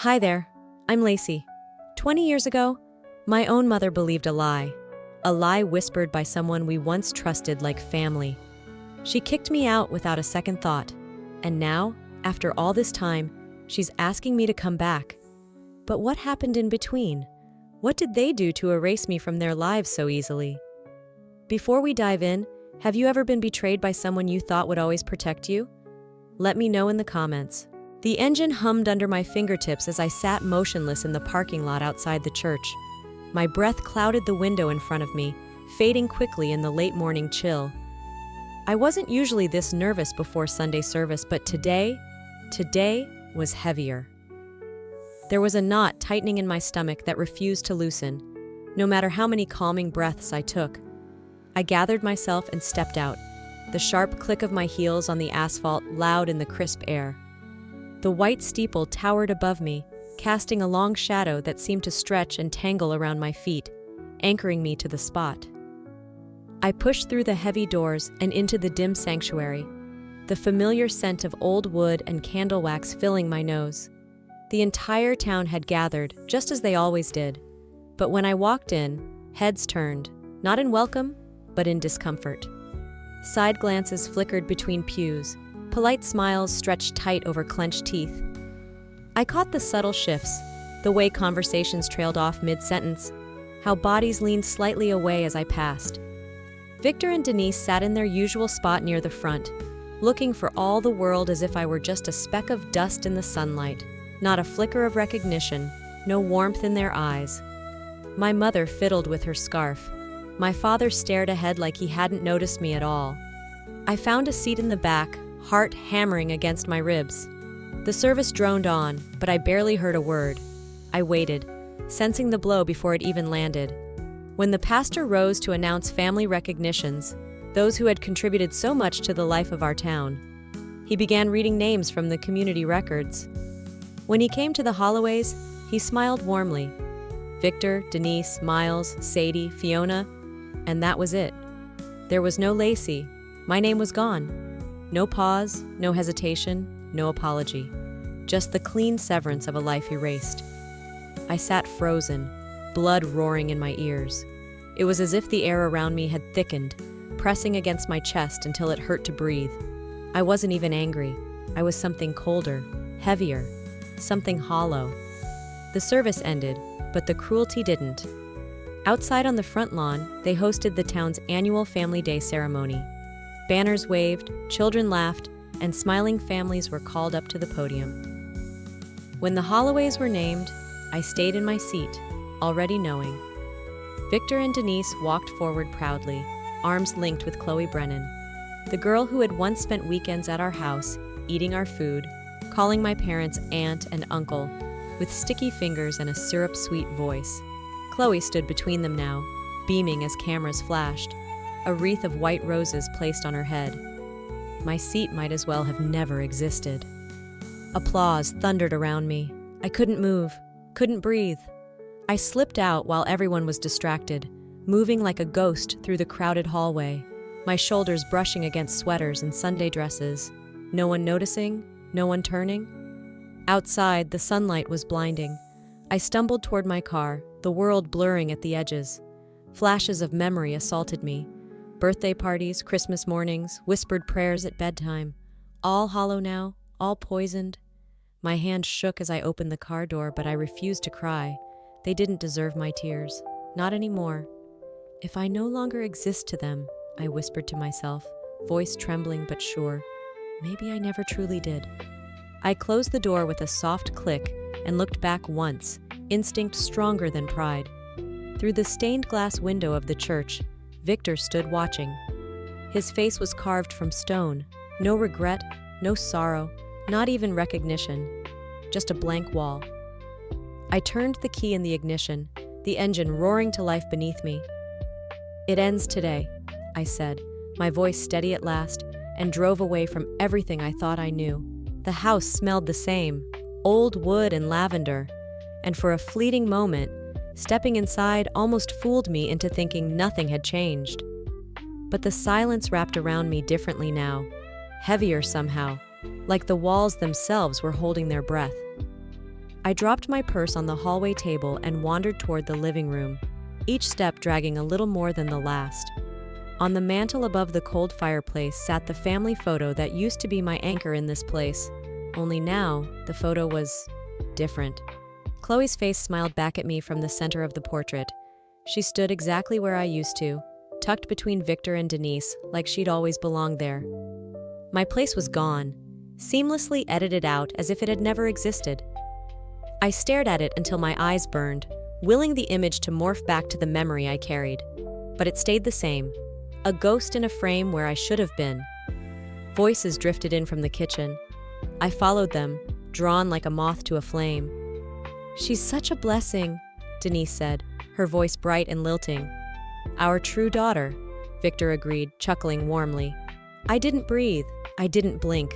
Hi there, I'm Lacey. 20 years ago, my own mother believed a lie whispered by someone we once trusted like family. She kicked me out without a second thought, and now, after all this time, she's asking me to come back. But what happened in between? What did they do to erase me from their lives so easily? Before we dive in, have you ever been betrayed by someone you thought would always protect you? Let me know in the comments. The engine hummed under my fingertips as I sat motionless in the parking lot outside the church. My breath clouded the window in front of me, fading quickly in the late morning chill. I wasn't usually this nervous before Sunday service, but today was heavier. There was a knot tightening in my stomach that refused to loosen, no matter how many calming breaths I took. I gathered myself and stepped out, the sharp click of my heels on the asphalt loud in the crisp air. The white steeple towered above me, casting a long shadow that seemed to stretch and tangle around my feet, anchoring me to the spot. I pushed through the heavy doors and into the dim sanctuary, the familiar scent of old wood and candle wax filling my nose. The entire town had gathered, just as they always did. But when I walked in, heads turned, not in welcome, but in discomfort. Side glances flickered between pews, polite smiles stretched tight over clenched teeth. I caught the subtle shifts, the way conversations trailed off mid-sentence, how bodies leaned slightly away as I passed. Victor and Denise sat in their usual spot near the front, looking for all the world as if I were just a speck of dust in the sunlight, not a flicker of recognition, no warmth in their eyes. My mother fiddled with her scarf. My father stared ahead like he hadn't noticed me at all. I found a seat in the back, heart hammering against my ribs. The service droned on, but I barely heard a word. I waited, sensing the blow before it even landed. When the pastor rose to announce family recognitions, those who had contributed so much to the life of our town, he began reading names from the community records. When he came to the Holloways, he smiled warmly. Victor, Denise, Miles, Sadie, Fiona, and that was it. There was no Lacey. My name was gone. No pause, no hesitation, no apology. Just the clean severance of a life erased. I sat frozen, blood roaring in my ears. It was as if the air around me had thickened, pressing against my chest until it hurt to breathe. I wasn't even angry. I was something colder, heavier, something hollow. The service ended, but the cruelty didn't. Outside on the front lawn, they hosted the town's annual Family Day ceremony. Banners waved, children laughed, and smiling families were called up to the podium. When the Holloways were named, I stayed in my seat, already knowing. Victor and Denise walked forward proudly, arms linked with Chloe Brennan, the girl who had once spent weekends at our house, eating our food, calling my parents aunt and uncle, with sticky fingers and a syrup-sweet voice. Chloe stood between them now, beaming as cameras flashed, a wreath of white roses placed on her head. My seat might as well have never existed. Applause thundered around me. I couldn't move, couldn't breathe. I slipped out while everyone was distracted, moving like a ghost through the crowded hallway, my shoulders brushing against sweaters and Sunday dresses. No one noticing, no one turning. Outside, the sunlight was blinding. I stumbled toward my car, the world blurring at the edges. Flashes of memory assaulted me. Birthday parties, Christmas mornings, whispered prayers at bedtime. All hollow now, all poisoned. My hand shook as I opened the car door, but I refused to cry. They didn't deserve my tears. Not anymore. If I no longer exist to them, I whispered to myself, voice trembling but sure. Maybe I never truly did. I closed the door with a soft click and looked back once, instinct stronger than pride. Through the stained glass window of the church, Victor stood watching. His face was carved from stone, no regret, no sorrow, not even recognition, just a blank wall. I turned the key in the ignition, the engine roaring to life beneath me. "It ends today," I said, my voice steady at last, and drove away from everything I thought I knew. The house smelled the same, old wood and lavender, and for a fleeting moment, stepping inside almost fooled me into thinking nothing had changed. But the silence wrapped around me differently now, heavier somehow, like the walls themselves were holding their breath. I dropped my purse on the hallway table and wandered toward the living room, each step dragging a little more than the last. On the mantel above the cold fireplace sat the family photo that used to be my anchor in this place. Only now, the photo was different. Chloe's face smiled back at me from the center of the portrait. She stood exactly where I used to, tucked between Victor and Denise, like she'd always belonged there. My place was gone, seamlessly edited out as if it had never existed. I stared at it until my eyes burned, willing the image to morph back to the memory I carried. But it stayed the same, a ghost in a frame where I should have been. Voices drifted in from the kitchen. I followed them, drawn like a moth to a flame. "She's such a blessing," Denise said, her voice bright and lilting. "Our true daughter," Victor agreed, chuckling warmly. I didn't breathe. I didn't blink.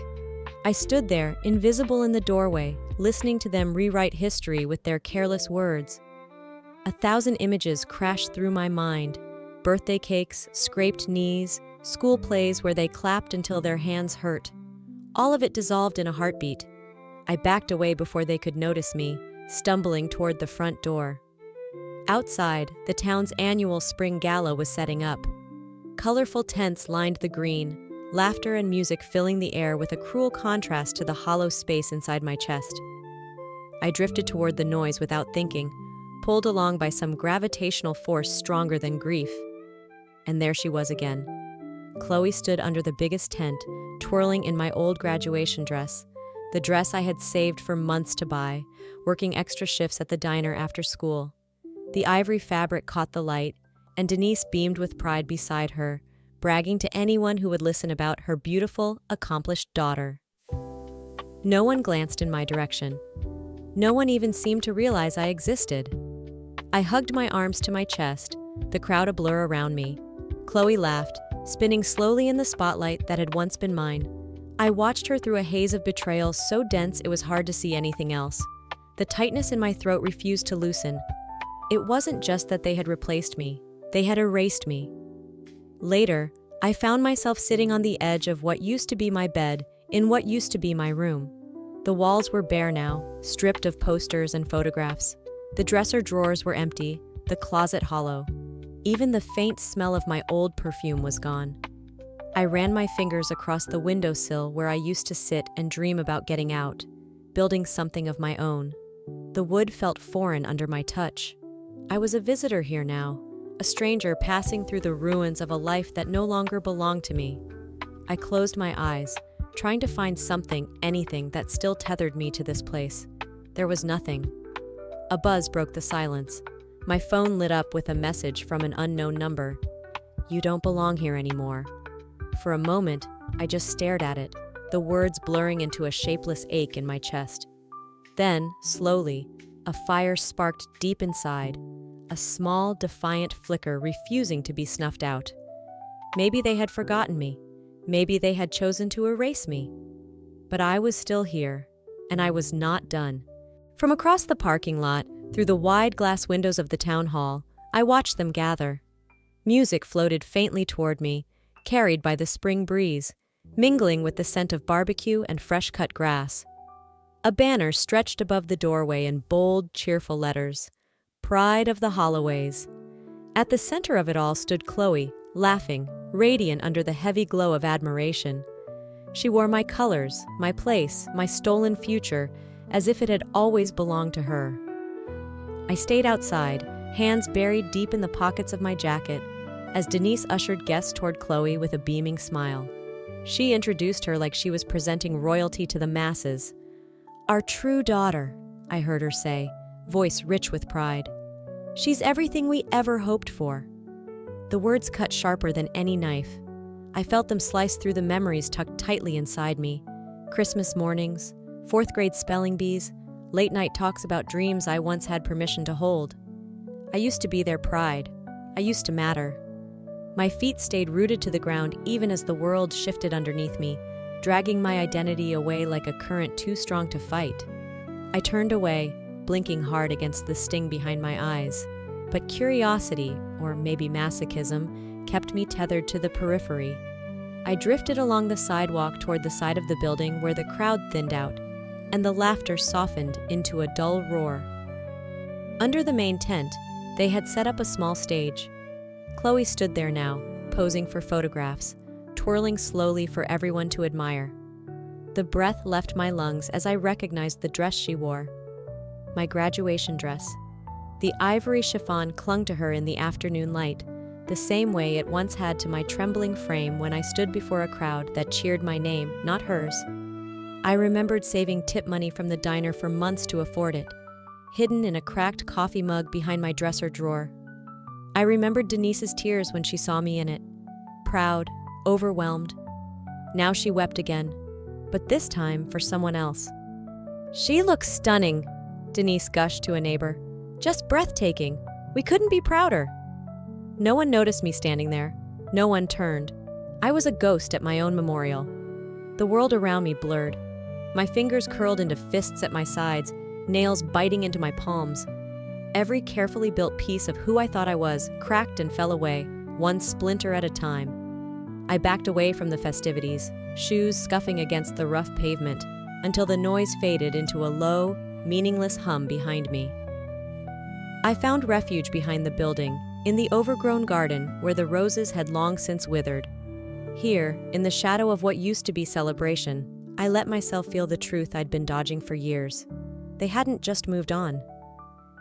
I stood there, invisible in the doorway, listening to them rewrite history with their careless words. 1,000 images crashed through my mind. Birthday cakes, scraped knees, school plays where they clapped until their hands hurt. All of it dissolved in a heartbeat. I backed away before they could notice me, stumbling toward the front door. Outside, the town's annual spring gala was setting up. Colorful tents lined the green, laughter and music filling the air with a cruel contrast to the hollow space inside my chest. I drifted toward the noise without thinking, pulled along by some gravitational force stronger than grief. And there she was again. Chloe stood under the biggest tent, twirling in my old graduation dress, the dress I had saved for months to buy, working extra shifts at the diner after school. The ivory fabric caught the light, and Denise beamed with pride beside her, bragging to anyone who would listen about her beautiful, accomplished daughter. No one glanced in my direction. No one even seemed to realize I existed. I hugged my arms to my chest, the crowd a blur around me. Chloe laughed, spinning slowly in the spotlight that had once been mine. I watched her through a haze of betrayal so dense it was hard to see anything else. The tightness in my throat refused to loosen. It wasn't just that they had replaced me. They had erased me. Later, I found myself sitting on the edge of what used to be my bed in what used to be my room. The walls were bare now, stripped of posters and photographs. The dresser drawers were empty, the closet hollow. Even the faint smell of my old perfume was gone. I ran my fingers across the windowsill where I used to sit and dream about getting out, building something of my own. The wood felt foreign under my touch. I was a visitor here now, a stranger passing through the ruins of a life that no longer belonged to me. I closed my eyes, trying to find something, anything that still tethered me to this place. There was nothing. A buzz broke the silence. My phone lit up with a message from an unknown number. "You don't belong here anymore." For a moment, I just stared at it, the words blurring into a shapeless ache in my chest. Then, slowly, a fire sparked deep inside, a small, defiant flicker refusing to be snuffed out. Maybe they had forgotten me. Maybe they had chosen to erase me. But I was still here, and I was not done. From across the parking lot, through the wide glass windows of the town hall, I watched them gather. Music floated faintly toward me, carried by the spring breeze, mingling with the scent of barbecue and fresh-cut grass. A banner stretched above the doorway in bold, cheerful letters, "Pride of the Holloways." At the center of it all stood Chloe, laughing, radiant under the heavy glow of admiration. She wore my colors, my place, my stolen future, as if it had always belonged to her. I stayed outside, hands buried deep in the pockets of my jacket, as Denise ushered guests toward Chloe with a beaming smile. She introduced her like she was presenting royalty to the masses. "Our true daughter," I heard her say, voice rich with pride. "She's everything we ever hoped for." The words cut sharper than any knife. I felt them slice through the memories tucked tightly inside me. Christmas mornings, fourth-grade spelling bees, late-night talks about dreams I once had permission to hold. I used to be their pride. I used to matter. My feet stayed rooted to the ground even as the world shifted underneath me, dragging my identity away like a current too strong to fight. I turned away, blinking hard against the sting behind my eyes. But curiosity, or maybe masochism, kept me tethered to the periphery. I drifted along the sidewalk toward the side of the building where the crowd thinned out. and the laughter softened into a dull roar. Under the main tent, they had set up a small stage. Chloe stood there now, posing for photographs, twirling slowly for everyone to admire. The breath left my lungs as I recognized the dress she wore. My graduation dress. The ivory chiffon clung to her in the afternoon light, the same way it once had to my trembling frame when I stood before a crowd that cheered my name, not hers. I remembered saving tip money from the diner for months to afford it, hidden in a cracked coffee mug behind my dresser drawer. I remembered Denise's tears when she saw me in it, proud, overwhelmed. Now she wept again, but this time for someone else. "She looks stunning," Denise gushed to a neighbor. "Just breathtaking. We couldn't be prouder." No one noticed me standing there. No one turned. I was a ghost at my own memorial. The world around me blurred. My fingers curled into fists at my sides, nails biting into my palms. Every carefully built piece of who I thought I was cracked and fell away, one splinter at a time. I backed away from the festivities, shoes scuffing against the rough pavement, until the noise faded into a low, meaningless hum behind me. I found refuge behind the building, in the overgrown garden where the roses had long since withered. Here, in the shadow of what used to be celebration, I let myself feel the truth I'd been dodging for years. They hadn't just moved on.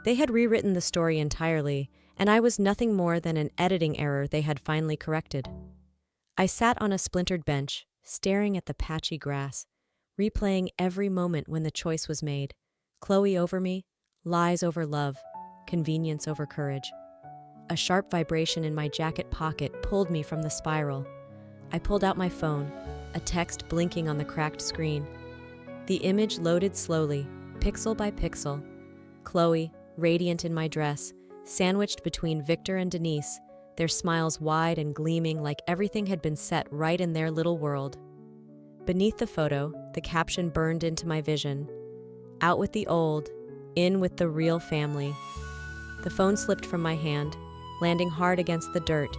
They had rewritten the story entirely, and I was nothing more than an editing error they had finally corrected. I sat on a splintered bench, staring at the patchy grass, replaying every moment when the choice was made. Chloe over me, lies over love, convenience over courage. A sharp vibration in my jacket pocket pulled me from the spiral. I pulled out my phone, a text blinking on the cracked screen. The image loaded slowly, pixel by pixel. Chloe, radiant in my dress, sandwiched between Victor and Denise, their smiles wide and gleaming like everything had been set right in their little world. Beneath the photo, the caption burned into my vision. "Out with the old, in with the real family." The phone slipped from my hand, landing hard against the dirt,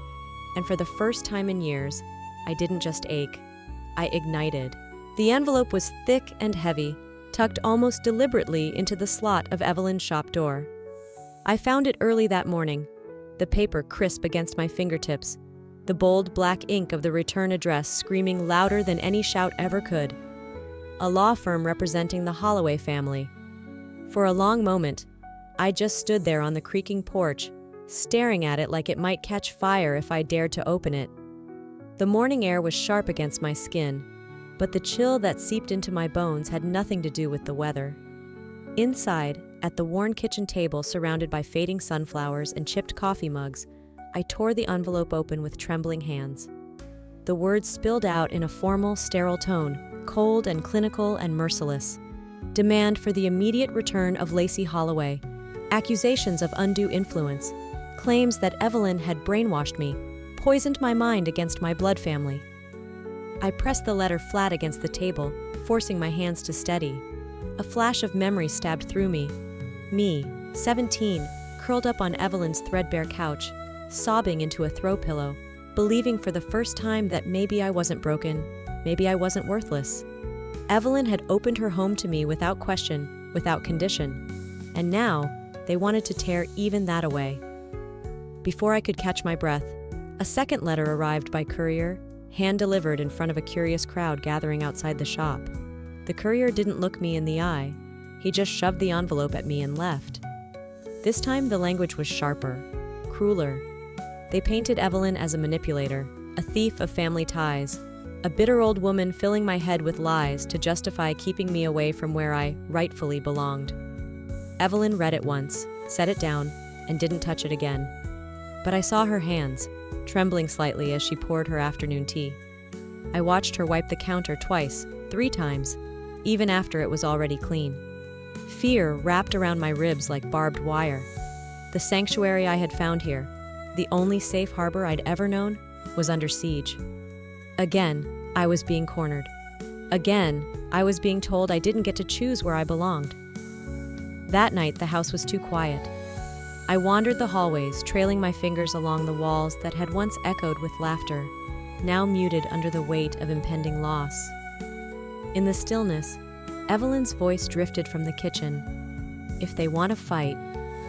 and for the first time in years, I didn't just ache, I ignited. The envelope was thick and heavy, tucked almost deliberately into the slot of Evelyn's shop door. I found it early that morning, the paper crisp against my fingertips, the bold black ink of the return address screaming louder than any shout ever could. A law firm representing the Holloway family. For a long moment, I just stood there on the creaking porch, staring at it like it might catch fire if I dared to open it. The morning air was sharp against my skin, but the chill that seeped into my bones had nothing to do with the weather. Inside, at the worn kitchen table surrounded by fading sunflowers and chipped coffee mugs, I tore the envelope open with trembling hands. The words spilled out in a formal, sterile tone, cold and clinical and merciless. Demand for the immediate return of Lacey Holloway, accusations of undue influence, claims that Evelyn had brainwashed me, poisoned my mind against my blood family. I pressed the letter flat against the table, forcing my hands to steady. A flash of memory stabbed through me. Me, 17, curled up on Evelyn's threadbare couch, sobbing into a throw pillow, believing for the first time that maybe I wasn't broken, maybe I wasn't worthless. Evelyn had opened her home to me without question, without condition, and now they wanted to tear even that away. Before I could catch my breath, a second letter arrived by courier, hand-delivered in front of a curious crowd gathering outside the shop. The courier didn't look me in the eye. He just shoved the envelope at me and left. This time the language was sharper, crueler. They painted Evelyn as a manipulator, a thief of family ties, a bitter old woman filling my head with lies to justify keeping me away from where I rightfully belonged. Evelyn read it once, set it down, and didn't touch it again. But I saw her hands, trembling slightly as she poured her afternoon tea. I watched her wipe the counter twice, 3 times, even after it was already clean. Fear wrapped around my ribs like barbed wire. The sanctuary I had found here, the only safe harbor I'd ever known, was under siege. Again, I was being cornered. Again, I was being told I didn't get to choose where I belonged. That night, the house was too quiet. I wandered the hallways, trailing my fingers along the walls that had once echoed with laughter, now muted under the weight of impending loss. In the stillness, Evelyn's voice drifted from the kitchen. "If they want to fight,"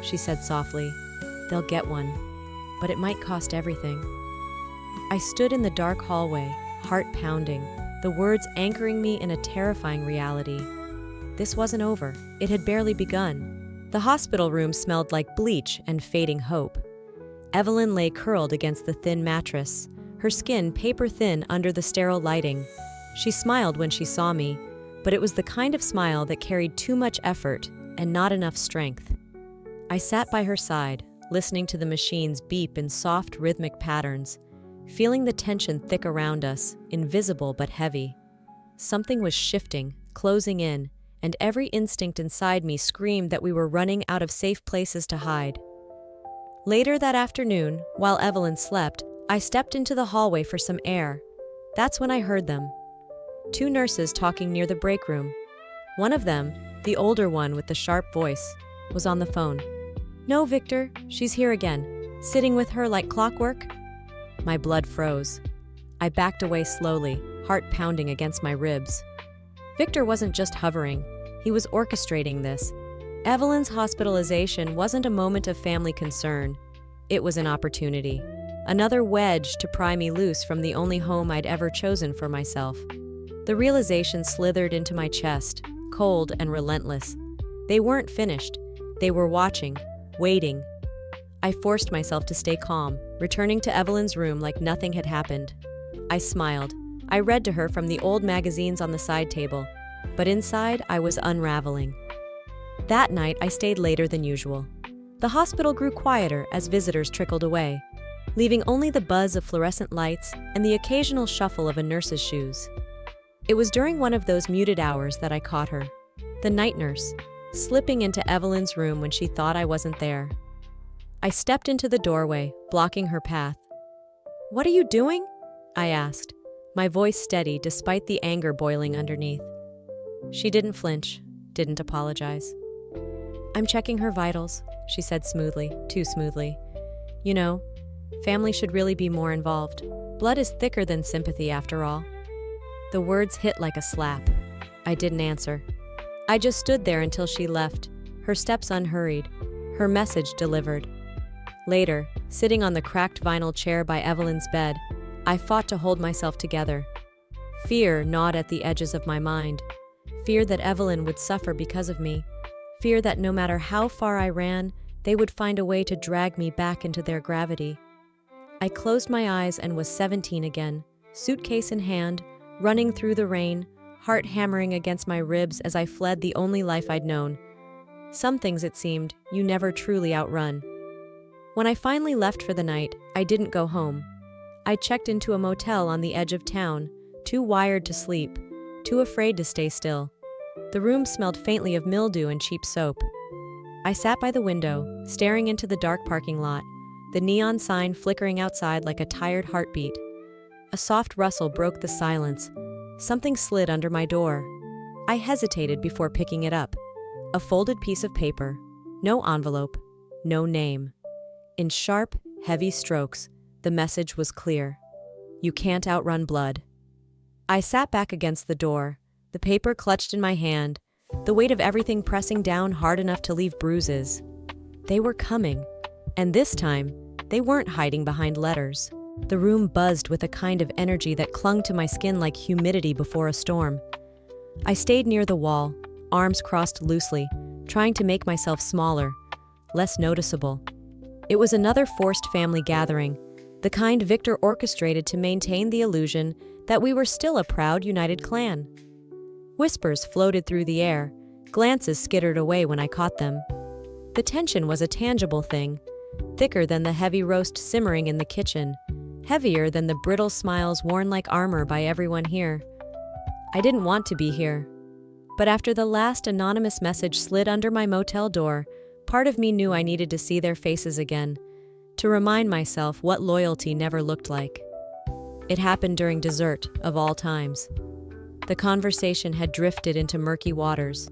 she said softly, "they'll get one. But it might cost everything." I stood in the dark hallway, heart pounding, the words anchoring me in a terrifying reality. This wasn't over. It had barely begun. The hospital room smelled like bleach and fading hope. Evelyn lay curled against the thin mattress, her skin paper-thin under the sterile lighting. She smiled when she saw me, but it was the kind of smile that carried too much effort and not enough strength. I sat by her side, listening to the machines beep in soft, rhythmic patterns, feeling the tension thick around us, invisible but heavy. Something was shifting, closing in, and every instinct inside me screamed that we were running out of safe places to hide. Later that afternoon, while Evelyn slept, I stepped into the hallway for some air. That's when I heard them. Two nurses talking near the break room. One of them, the older one with the sharp voice, was on the phone. "No, Victor, she's here again. Sitting with her like clockwork." My blood froze. I backed away slowly, heart pounding against my ribs. Victor wasn't just hovering. He was orchestrating this. Evelyn's hospitalization wasn't a moment of family concern. It was an opportunity. Another wedge to pry me loose from the only home I'd ever chosen for myself. The realization slithered into my chest, cold and relentless. They weren't finished. They were watching, waiting. I forced myself to stay calm, returning to Evelyn's room like nothing had happened. I smiled. I read to her from the old magazines on the side table, but inside I was unraveling. That night I stayed later than usual. The hospital grew quieter as visitors trickled away, leaving only the buzz of fluorescent lights and the occasional shuffle of a nurse's shoes. It was during one of those muted hours that I caught her, the night nurse, slipping into Evelyn's room when she thought I wasn't there. I stepped into the doorway, blocking her path. "What are you doing?" I asked, my voice steady despite the anger boiling underneath. She didn't flinch, didn't apologize. "I'm checking her vitals," she said smoothly, too smoothly. "You know, family should really be more involved. Blood is thicker than sympathy after all." The words hit like a slap. I didn't answer. I just stood there until she left, her steps unhurried, her message delivered. Later, sitting on the cracked vinyl chair by Evelyn's bed, I fought to hold myself together. Fear gnawed at the edges of my mind. Fear that Evelyn would suffer because of me. Fear that no matter how far I ran, they would find a way to drag me back into their gravity. I closed my eyes and was 17 again, suitcase in hand, running through the rain, heart hammering against my ribs as I fled the only life I'd known. Some things, it seemed, you never truly outrun. When I finally left for the night, I didn't go home. I checked into a motel on the edge of town, too wired to sleep, too afraid to stay still. The room smelled faintly of mildew and cheap soap. I sat by the window, staring into the dark parking lot, the neon sign flickering outside like a tired heartbeat. A soft rustle broke the silence. Something slid under my door. I hesitated before picking it up. A folded piece of paper. No envelope. No name. In sharp, heavy strokes, the message was clear. You can't outrun blood. I sat back against the door, the paper clutched in my hand, the weight of everything pressing down hard enough to leave bruises. They were coming, and this time, they weren't hiding behind letters. The room buzzed with a kind of energy that clung to my skin like humidity before a storm. I stayed near the wall, arms crossed loosely, trying to make myself smaller, less noticeable. It was another forced family gathering, the kind Victor orchestrated to maintain the illusion that we were still a proud, united clan. Whispers floated through the air, glances skittered away when I caught them. The tension was a tangible thing, thicker than the heavy roast simmering in the kitchen, heavier than the brittle smiles worn like armor by everyone here. I didn't want to be here. But after the last anonymous message slid under my motel door, part of me knew I needed to see their faces again, to remind myself what loyalty never looked like. It happened during dessert, of all times. The conversation had drifted into murky waters.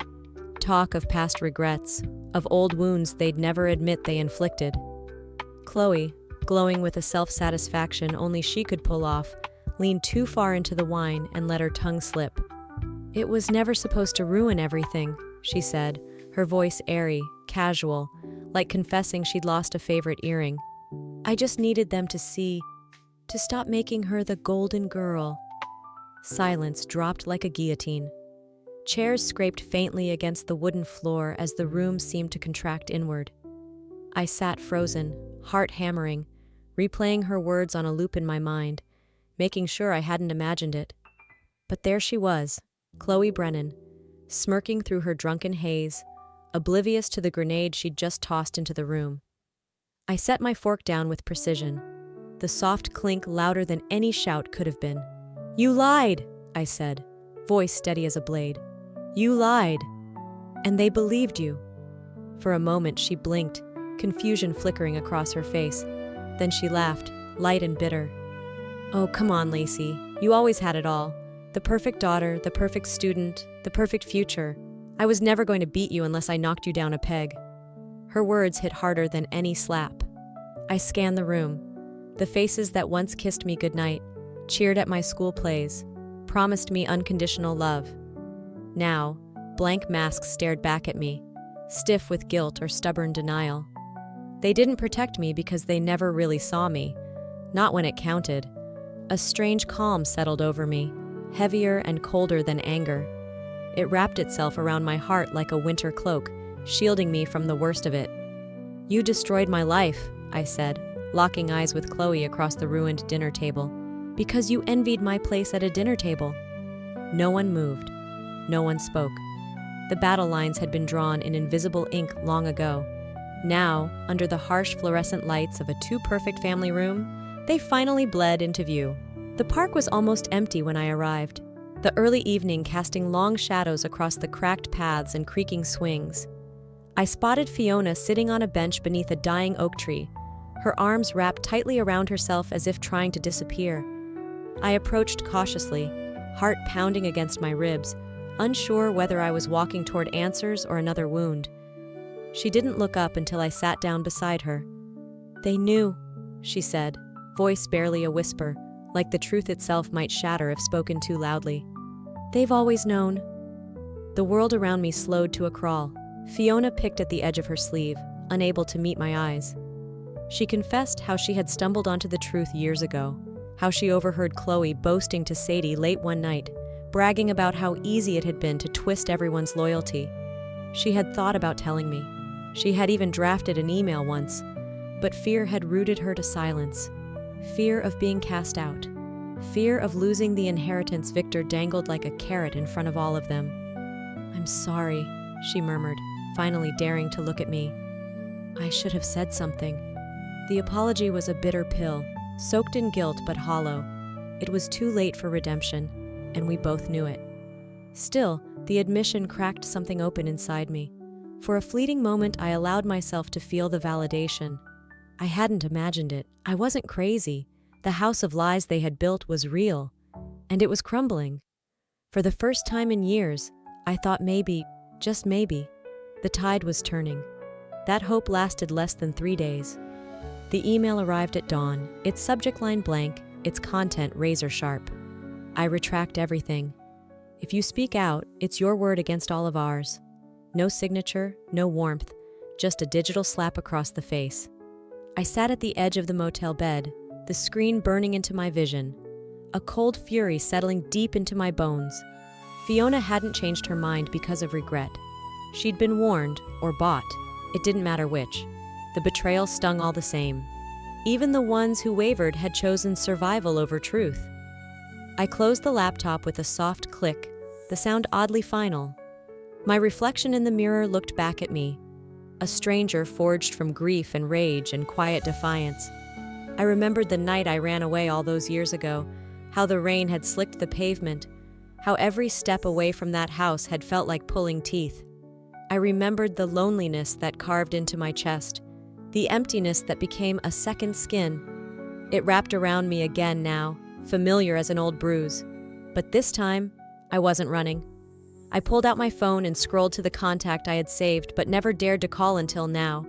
Talk of past regrets, of old wounds they'd never admit they inflicted. Chloe, glowing with a self-satisfaction only she could pull off, leaned too far into the wine and let her tongue slip. It was never supposed to ruin everything, she said, her voice airy, casual, like confessing she'd lost a favorite earring. I just needed them to stop making her the golden girl. Silence dropped like a guillotine. Chairs scraped faintly against the wooden floor as the room seemed to contract inward. I sat frozen, heart hammering, replaying her words on a loop in my mind, making sure I hadn't imagined it. But there she was, Chloe Brennan, smirking through her drunken haze, oblivious to the grenade she'd just tossed into the room. I set my fork down with precision, the soft clink louder than any shout could have been. "You lied," I said, voice steady as a blade. "You lied. And they believed you." For a moment she blinked, confusion flickering across her face. Then she laughed, light and bitter. "Oh, come on, Lacey. You always had it all. The perfect daughter, the perfect student, the perfect future. I was never going to beat you unless I knocked you down a peg." Her words hit harder than any slap. I scanned the room. The faces that once kissed me goodnight, cheered at my school plays, promised me unconditional love. Now, blank masks stared back at me, stiff with guilt or stubborn denial. They didn't protect me because they never really saw me, not when it counted. A strange calm settled over me, heavier and colder than anger. It wrapped itself around my heart like a winter cloak, shielding me from the worst of it. "You destroyed my life," I said, locking eyes with Chloe across the ruined dinner table, "because you envied my place at a dinner table." No one moved. No one spoke. The battle lines had been drawn in invisible ink long ago. Now, under the harsh fluorescent lights of a too-perfect family room, they finally bled into view. The park was almost empty when I arrived, the early evening casting long shadows across the cracked paths and creaking swings. I spotted Fiona sitting on a bench beneath a dying oak tree, her arms wrapped tightly around herself as if trying to disappear. I approached cautiously, heart pounding against my ribs, unsure whether I was walking toward answers or another wound. She didn't look up until I sat down beside her. "They knew," she said, voice barely a whisper, like the truth itself might shatter if spoken too loudly. "They've always known." The world around me slowed to a crawl. Fiona picked at the edge of her sleeve, unable to meet my eyes. She confessed how she had stumbled onto the truth years ago, how she overheard Chloe boasting to Sadie late one night, bragging about how easy it had been to twist everyone's loyalty. She had thought about telling me. She had even drafted an email once, but fear had rooted her to silence. Fear of being cast out. Fear of losing the inheritance Victor dangled like a carrot in front of all of them. "I'm sorry," she murmured, finally daring to look at me. "I should have said something." The apology was a bitter pill, soaked in guilt but hollow. It was too late for redemption, and we both knew it. Still, the admission cracked something open inside me. For a fleeting moment, I allowed myself to feel the validation. I hadn't imagined it. I wasn't crazy. The house of lies they had built was real, and it was crumbling. For the first time in years, I thought maybe, just maybe, the tide was turning. That hope lasted less than 3 days. The email arrived at dawn, its subject line blank, its content razor sharp. "I retract everything. If you speak out, it's your word against all of ours." No signature, no warmth, just a digital slap across the face. I sat at the edge of the motel bed, the screen burning into my vision, a cold fury settling deep into my bones. Fiona hadn't changed her mind because of regret. She'd been warned, or bought. It didn't matter which. The betrayal stung all the same. Even the ones who wavered had chosen survival over truth. I closed the laptop with a soft click, the sound oddly final. My reflection in the mirror looked back at me, a stranger forged from grief and rage and quiet defiance. I remembered the night I ran away all those years ago, how the rain had slicked the pavement, how every step away from that house had felt like pulling teeth. I remembered the loneliness that carved into my chest, the emptiness that became a second skin. It wrapped around me again now, familiar as an old bruise. But this time, I wasn't running. I pulled out my phone and scrolled to the contact I had saved but never dared to call until now.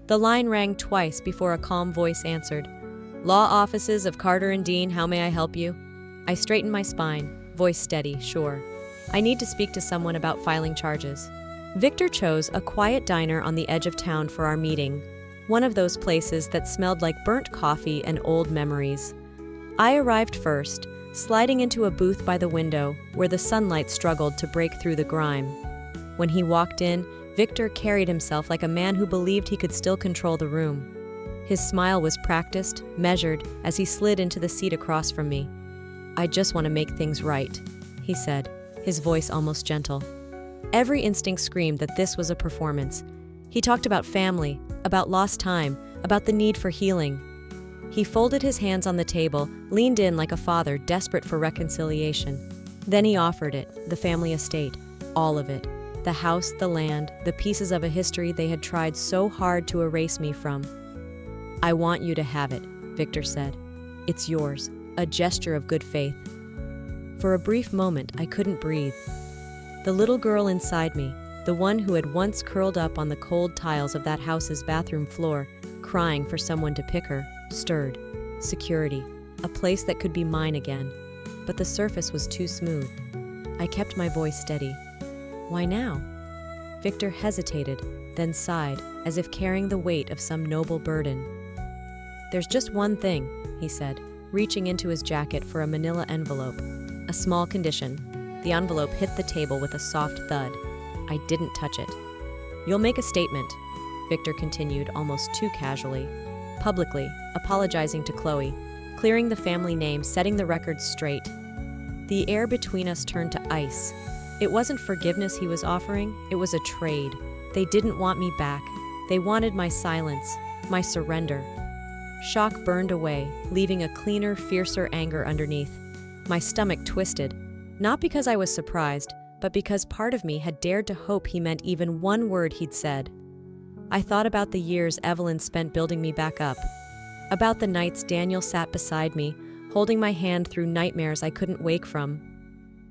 The line rang twice before a calm voice answered. "Law offices of Carter and Dean, how may I help you?" I straightened my spine, voice steady, sure. I need to speak to someone about filing charges. Victor chose a quiet diner on the edge of town for our meeting, one of those places that smelled like burnt coffee and old memories. I arrived first, sliding into a booth by the window where the sunlight struggled to break through the grime. When he walked in, Victor carried himself like a man who believed he could still control the room. His smile was practiced, measured, as he slid into the seat across from me. "I just want to make things right," he said, his voice almost gentle. Every instinct screamed that this was a performance. He talked about family, about lost time, about the need for healing. He folded his hands on the table, leaned in like a father desperate for reconciliation. Then he offered it, the family estate, all of it. The house, the land, the pieces of a history they had tried so hard to erase me from. "I want you to have it," Victor said. "It's yours," a gesture of good faith. For a brief moment, I couldn't breathe. The little girl inside me, the one who had once curled up on the cold tiles of that house's bathroom floor, crying for someone to pick her, stirred. Security, a place that could be mine again. But the surface was too smooth. I kept my voice steady. "Why now?" Victor hesitated, then sighed, as if carrying the weight of some noble burden. "There's just one thing," he said, reaching into his jacket for a manila envelope. "A small condition." The envelope hit the table with a soft thud. I didn't touch it. "You'll make a statement," Victor continued almost too casually. "Publicly, apologizing to Chloe, clearing the family name, setting the record straight." The air between us turned to ice. It wasn't forgiveness he was offering, it was a trade. They didn't want me back. They wanted my silence, my surrender. Shock burned away, leaving a cleaner, fiercer anger underneath. My stomach twisted, not because I was surprised, but because part of me had dared to hope he meant even one word he'd said. I thought about the years Evelyn spent building me back up, about the nights Daniel sat beside me, holding my hand through nightmares I couldn't wake from,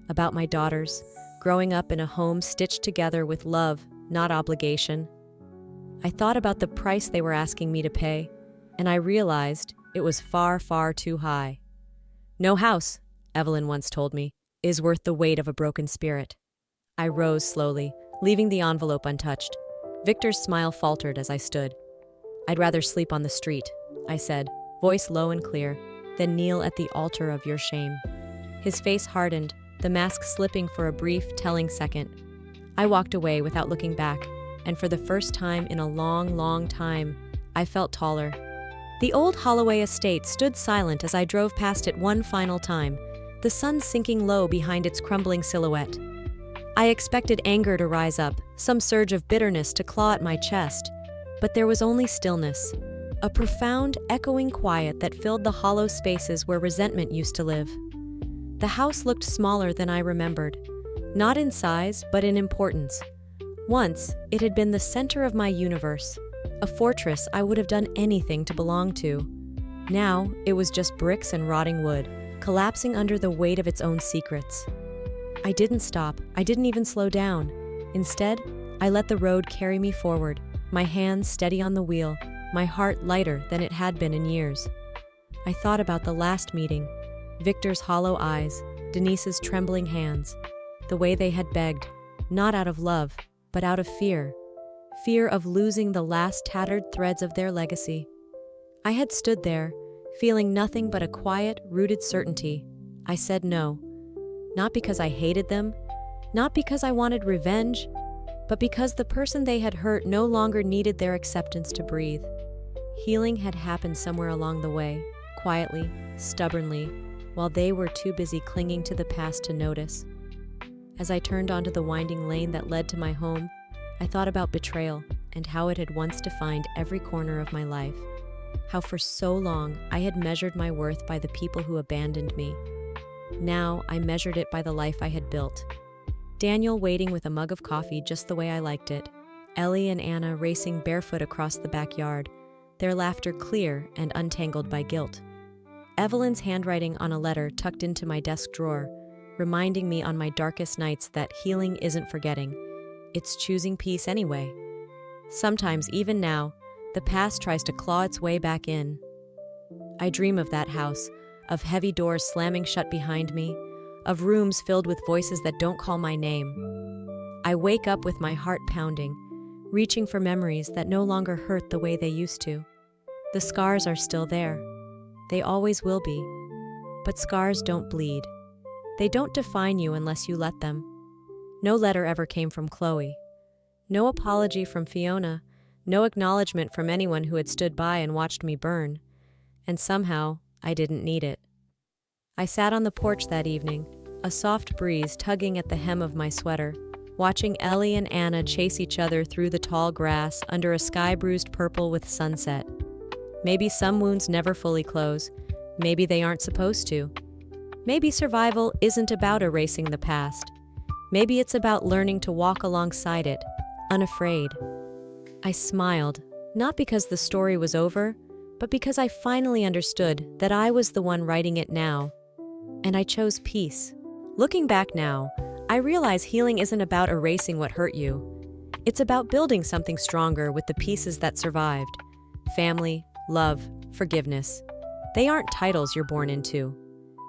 about my daughters, growing up in a home stitched together with love, not obligation. I thought about the price they were asking me to pay, and I realized it was far, far too high. "No house," Evelyn once told me, "is worth the weight of a broken spirit." I rose slowly, leaving the envelope untouched. Victor's smile faltered as I stood. "I'd rather sleep on the street," I said, voice low and clear, "than kneel at the altar of your shame." His face hardened, the mask slipping for a brief, telling second. I walked away without looking back, and for the first time in a long, long time, I felt taller. The old Holloway estate stood silent as I drove past it one final time, the sun sinking low behind its crumbling silhouette. I expected anger to rise up, some surge of bitterness to claw at my chest, but there was only stillness, a profound, echoing quiet that filled the hollow spaces where resentment used to live. The house looked smaller than I remembered, not in size, but in importance. Once, it had been the center of my universe, a fortress I would have done anything to belong to. Now, it was just bricks and rotting wood, collapsing under the weight of its own secrets. I didn't stop. I didn't even slow down. Instead, I let the road carry me forward, my hands steady on the wheel, my heart lighter than it had been in years. I thought about the last meeting, Victor's hollow eyes, Denise's trembling hands, the way they had begged, not out of love, but out of fear. Fear of losing the last tattered threads of their legacy. I had stood there, feeling nothing but a quiet, rooted certainty. I said no. Not because I hated them, not because I wanted revenge, but because the person they had hurt no longer needed their acceptance to breathe. Healing had happened somewhere along the way, quietly, stubbornly, while they were too busy clinging to the past to notice. As I turned onto the winding lane that led to my home, I thought about betrayal and how it had once defined every corner of my life. How for so long I had measured my worth by the people who abandoned me. Now I measured it by the life I had built. Daniel waiting with a mug of coffee just the way I liked it. Ellie and Anna racing barefoot across the backyard, their laughter clear and untangled by guilt. Evelyn's handwriting on a letter tucked into my desk drawer, reminding me on my darkest nights that healing isn't forgetting. It's choosing peace anyway. Sometimes, even now, the past tries to claw its way back in. I dream of that house, of heavy doors slamming shut behind me, of rooms filled with voices that don't call my name. I wake up with my heart pounding, reaching for memories that no longer hurt the way they used to. The scars are still there. They always will be. But scars don't bleed. They don't define you unless you let them. No letter ever came from Chloe. No apology from Fiona. No acknowledgement from anyone who had stood by and watched me burn. And somehow, I didn't need it. I sat on the porch that evening, a soft breeze tugging at the hem of my sweater, watching Ellie and Anna chase each other through the tall grass under a sky-bruised purple with sunset. Maybe some wounds never fully close. Maybe they aren't supposed to. Maybe survival isn't about erasing the past. Maybe it's about learning to walk alongside it, unafraid. I smiled, not because the story was over, but because I finally understood that I was the one writing it now. And I chose peace. Looking back now, I realize healing isn't about erasing what hurt you. It's about building something stronger with the pieces that survived. Family, love, forgiveness. They aren't titles you're born into.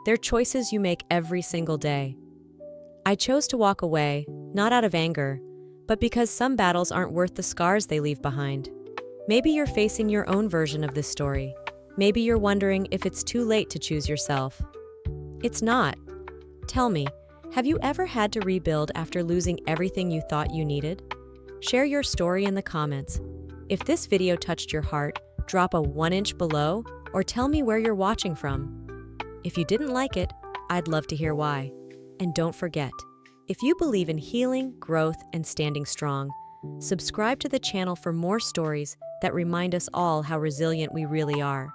They're choices you make every single day. I chose to walk away, not out of anger, but because some battles aren't worth the scars they leave behind. Maybe you're facing your own version of this story. Maybe you're wondering if it's too late to choose yourself. It's not. Tell me, have you ever had to rebuild after losing everything you thought you needed? Share your story in the comments. If this video touched your heart, drop a 1-inch below or tell me where you're watching from. If you didn't like it, I'd love to hear why. And don't forget, if you believe in healing, growth, and standing strong, subscribe to the channel for more stories that remind us all how resilient we really are.